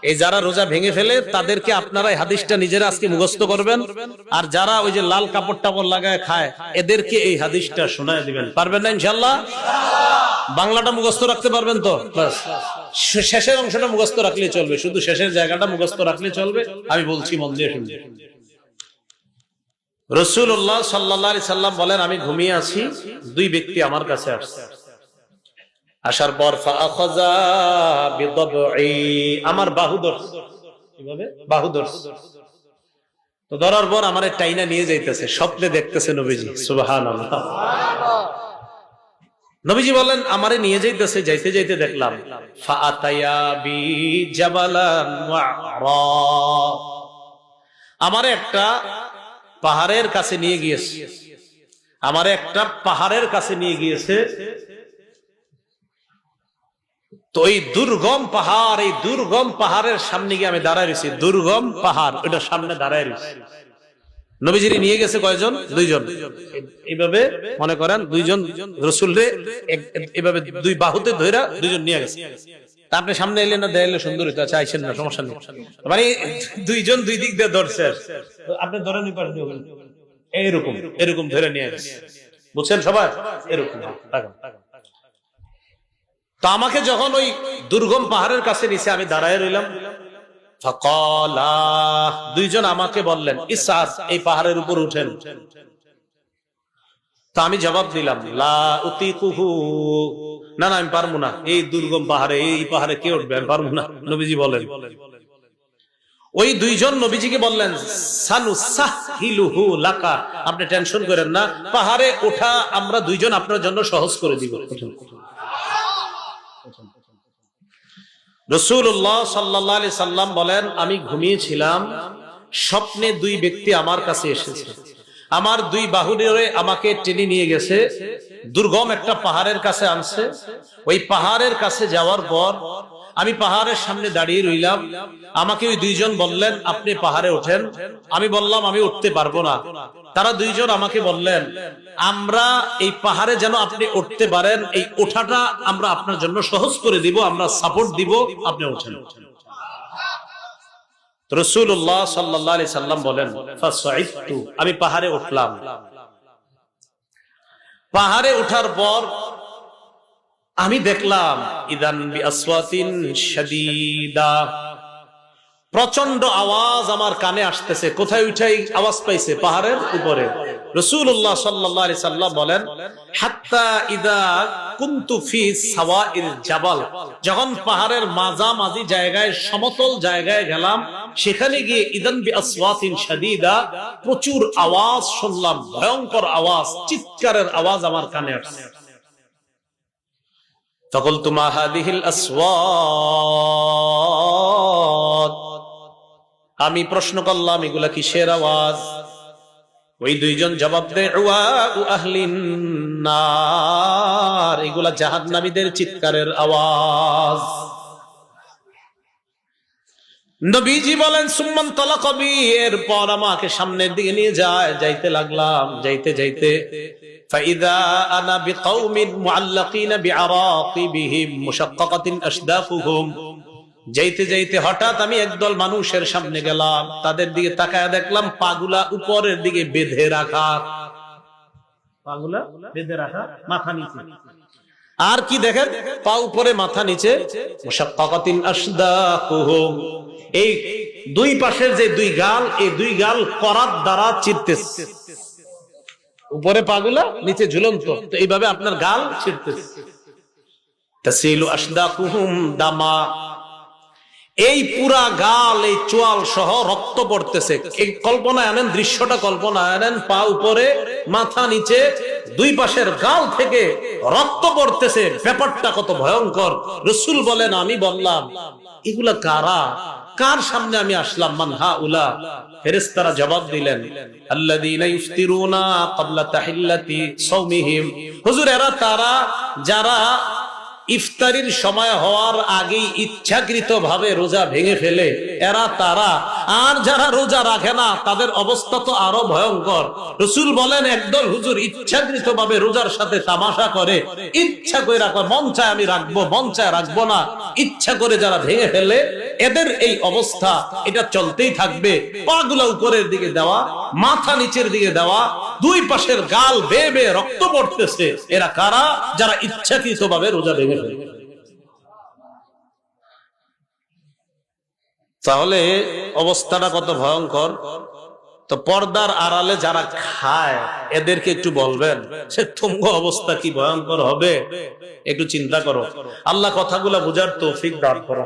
এই যারা রোজা ভেঙে ফেলে তাদেরকে আপনারা এই হাদিসটা নিজেরা আজকে মুখস্থ করবেন, আর যারা ওই যে লাল কাপড় টাপড় লাগায় খায় এদেরকে এই হাদিসটা শোনায় দিবেন। পারবেন না ইনশাআল্লাহ? বাংলাটা মুখস্থ রাখতে পারবেন তো? বাস, শেষের অংশটা মুখস্থ রাখলেই চলবে, শুধু শেষের জায়গাটা মুখস্থ রাখলেই চলবে। আমি বলছি, মন দিয়ে শুনবেন। রাসূলুল্লাহ সাল্লাল্লাহু আলাইহি সাল্লাম বলেন, আমি ঘুমিয়ে আছি, দুই ব্যক্তি আমার কাছে আসছে। আসার পর ফাআখাযা বিদবঈ, আমার বাহু ধরছে, কিভাবে বাহু ধরছে। তো ধরার পর আমার টাইনা নিয়ে যাইতেছে, স্বপ্নে দেখতেছে নবীজি। সুবহানাল্লাহ। নবীজি বলেন, আমারে নিয়ে যাইতেছে, যাইতে যাইতে দেখলাম ফাআতায়া বি জাবালান ওয়া'রা, আমারে একটা পাহাড়ের কাছে নিয়ে গিয়েছে, আমারে একটা পাহাড়ের কাছে নিয়ে গিয়েছে। তো এই দুর্গম পাহাড়, এই দুর্গম পাহাড়ের সামনে গিয়ে আমি দাঁড়ায় রয়েছি। দুর্গম পাহাড়, ওটার সামনে দাঁড়ায় রয়েছি। নবীজিরে নিয়ে গেছে কয়জন? দুইজন। এইভাবে মনে করেন দুইজন রাসূলরে এইভাবে দুই বাহুতে ধইরা দুইজন নিয়ে গেছে। তা আপনি সামনে এলেন না, দেয়ালে সুন্দর হইতো, আচ্ছা আইছেন না, সমস্যা নেই। মানে দুইজন দুই দিক দিয়ে ধরছে, আপনি ধরে নিতে পারেন এইরকম, এরকম ধরে নিয়ে গেছে। বুঝছেন সবাই? এরকম। তো আমাকে যখন ওই দুর্গম পাহাড়ের কাছে নিচে আমি দাঁড়ায় রইলাম, ফাকালা, দুইজন আমাকে বললেন, ইসআদ, এই পাহাড়ের উপর উঠেন। তো আমি জবাব দিলাম, লা উতিকুহু, না না আমি পারবো না, এই দুর্গম পাহাড়ে, এই পাহাড়ে কে উঠবে, আমি পারবো না। নবীজি বলেন, ওই দুইজন নবীজিকে বললেন, সানুসাহিলুহু লাকা, আপনি টেনশন করেন না, পাহাড়ে ওঠা আমরা দুইজন আপনার জন্য সহজ করে দিব। রাসূলুল্লাহ সাল্লাল্লাহু আলাইহি সাল্লাম বলেন, আমি ঘুমিয়েছিলাম, স্বপ্নে দুই ব্যক্তি আমার কাছে এসেছে, আমার দুই বাহু ধরে আমাকে টেনে নিয়ে গেছে, দুর্গম একটা পাহাড়ের কাছে আনছে। ওই পাহাড়ের কাছে যাওয়ার পর আমি পাহাড়ের সামনে দাঁড়িয়ে রইলাম। আমাকে ওই দুইজন বললেন, আপনি পাহাড়ে ওঠেন। আমি বললাম, আমি উঠতে পারবো না। তারা দুইজন আমাকে বললেন, আমরা এই পাহাড়ে যেন আপনি উঠতে পারেন, এই ওঠাটা আমরা আপনার জন্য সহজ করে দিব, আমরা সাপোর্ট দিব, আপনি ওঠেন। রাসূলুল্লাহ সাল্লাল্লাহু আলাইহি সাল্লাম বলেন, ফাসাইতু, আমি পাহাড়ে উঠলাম। পাহাড়ে ওঠার পর আমি দেখলাম, ইদান বিআসওয়াতিন শাদীদা, প্রচন্ড আওয়াজ আমার কানে আসতেছে। কোথায় উঠাই আওয়াজ পাইছে? পাহাড়ের উপরে। রাসূলুল্লাহ সাল্লাল্লাহু আলাইহি সাল্লাম বলেন, হাত্তা ইদা কুনতু ফি সাওয়াইল জাবাল, যখন পাহাড়ের মাঝামাঝি জায়গায়, সমতল জায়গায় গেলাম, সেখানে গিয়ে ইদান বিআসওয়াতিন শাদীদা, প্রচুর আওয়াজ শুনলাম, ভয়ঙ্কর আওয়াজ, চিৎকারের আওয়াজ আমার কানে আসছে। ফাকুলতু মা হাদিহিল আসওয়াত, আমি প্রশ্ন করলাম, এগুলা কিসের আওয়াজ? ওই দুইজন জবাব দেয়, ওয়াউ আহলিন নার, এগুলা জাহান্নামীদের চিৎকারের আওয়াজ। নবীজি বলেন, সুম্মান তালাকা বি, এরপর আমাকে সামনের দিকে নিয়ে যায়, যাইতে লাগলাম, যাইতে যাইতে ফাইদা আনা বিকাউমিন মুআল্লাকিনা বিআরাকিবিহিম মুশাক্কাকাতিন আশদাকুহুম, যাইতে যাইতে হঠাৎ আমি একদল মানুষের সামনে গেলাম, তাদের দিকে তাকায় দেখলাম পাগুলা উপরের দিকে বেঁধে রাখা, পাগুলা বেঁধে রাখা, মাথা নিচে। আর কি দেখেন? পা উপরে মাথা নিচে, মুশাক্কাকাতিন আশদাকুহুম, এই দুই পাশের যে দুই গাল, এই দুই গাল করাত দ্বারা চিরতেছে, উপরে পাগুলা, নিচে ঝুলন্ত, তো এইভাবে আপনার গাল ছিঁড়তেছে। তাসিলু আশদাকুহুম দামা, এই পুরা গাল, এই চোয়াল সহ রক্ত পড়তেছে। এই কল্পনা আনেন, দৃশ্যটা কল্পনা আনেন, পা উপরে মাথা নিচে, দুই পাশের গাল থেকে রক্ত পড়তেছে, ব্যাপারটা কত ভয়ঙ্কর। রাসূল বলেন, আমি বললাম, এগুলা কারা, কার সামনে আমি আসলাম? মান হাউলা, ফেরেশতারা জবাব দিলেন, আল্লাযীনা ইফতিরুনা ক্বাবলা তাহিল্লাতি সাওমিহিম, হুজুর এরা তারা যারা ইফতারির সময় হওয়ার আগেই ইচ্ছাকৃতভাবে রোজা ভেঙে ফেলে, এরা তারা। আর যারা রোজা রাখে না তাদের অবস্থা তো আরো ভয়ঙ্কর। রাসূল বলেন একদল হুজুর ইচ্ছাকৃতভাবে রোজার সাথে তামাশা করে, ইচ্ছা করে রাখো, মন চায় আমি রাখবো, মন চায় রাখবো না, ইচ্ছা করে যারা ভেঙে ফেলে এদের এই অবস্থা এটা চলতেই থাকবে। পাগুলো উপরের দিকে দেওয়া, মাথা নিচের দিকে দেওয়া, দুই পাশের গাল বেয়ে বেয়ে রক্ত পড়তেছে। এরা কারা? যারা ইচ্ছাকৃতভাবে রোজা ভেঙে ফেলে। তাহলে অবস্থাটা কত ভয়ঙ্কর। তো পর্দার আড়ালে যারা খায় এদেরকে একটু বলবেন সে তুঙ্গ অবস্থা কি ভয়ঙ্কর হবে, একটু চিন্তা করো। আল্লাহ কথাগুলা বুঝার তৌফিক দান করো।